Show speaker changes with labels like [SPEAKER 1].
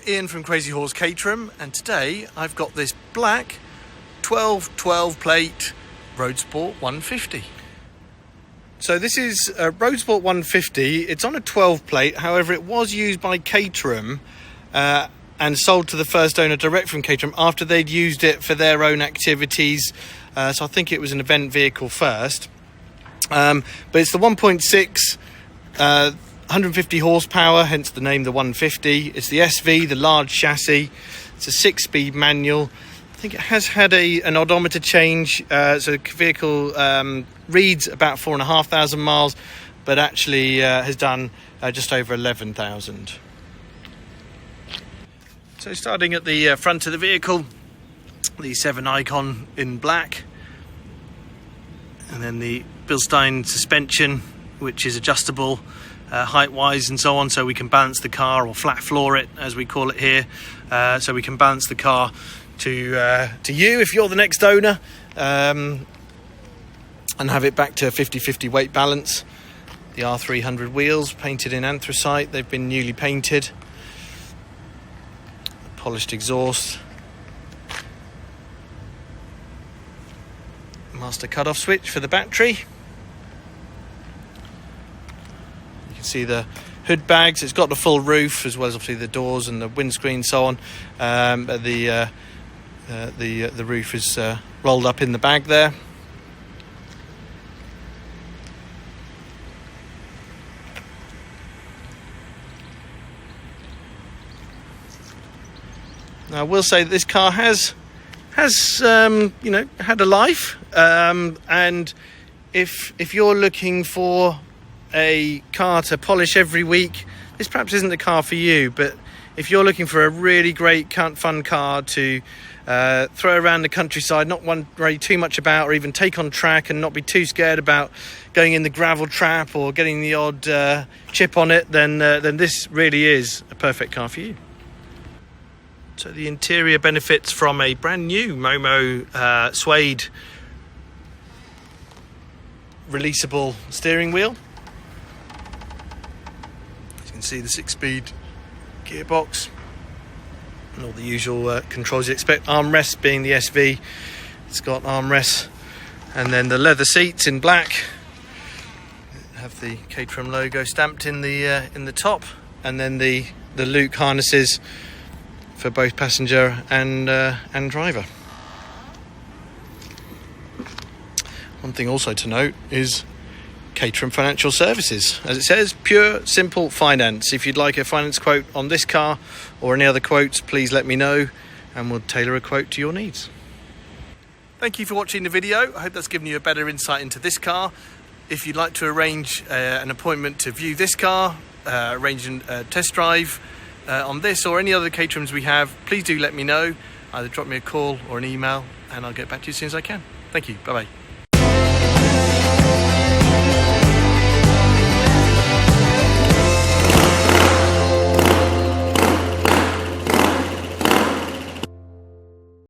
[SPEAKER 1] Ian from Krazy Horse Caterham, and today I've got this black 12 plate Roadsport 150. So this is a Roadsport 150. It's on a 12 plate, however it was used by Caterham and sold to the first owner direct from Caterham after they'd used it for their own activities. So I think it was an event vehicle first. But it's the 1.6 150 horsepower, hence the name the 150. It's the SV, the large chassis. It's a 6-speed manual. I think it has had an odometer change, so the vehicle reads about 4,500 miles, but actually has done just over 11,000. So starting at the front of the vehicle, the 7 icon in black, and then the Bilstein suspension, which is adjustable height-wise and so on, so we can balance the car, or flat floor it as we call it here, so we can balance the car to you if you're the next owner, and have it back to 50-50 weight balance. The R300 wheels painted in anthracite, they've been newly painted. Polished exhaust. Master cut-off switch for the battery. You can see the hood bags. It's got the full roof as well as obviously the doors and the windscreen and so on. But the roof is rolled up in the bag there. Now, I will say that this car has you know, had a life, and if you're looking for a car to polish every week, this perhaps isn't the car for you. But if you're looking for a really great fun car to throw around the countryside, not worry too much about, or even take on track and not be too scared about going in the gravel trap or getting the odd chip on it, then this really is a perfect car for you. So the interior benefits from a brand new Momo suede releasable steering wheel. As you can see, the 6-speed gearbox and all the usual controls you expect. Armrests being the SV, it's got armrests, and then the leather seats in black have the Caterham logo stamped in the top, and then the Luke harnesses for both passenger and driver. One thing also to note is Caterham Financial Services. As it says, pure, simple finance. If you'd like a finance quote on this car or any other quotes, please let me know and we'll tailor a quote to your needs. Thank you for watching the video. I hope that's given you a better insight into this car. If you'd like to arrange an appointment to view this car, arrange a test drive on this or any other Caterhams we have, please do let me know. Either drop me a call or an email and I'll get back to you as soon as I can. Thank you. Bye-bye.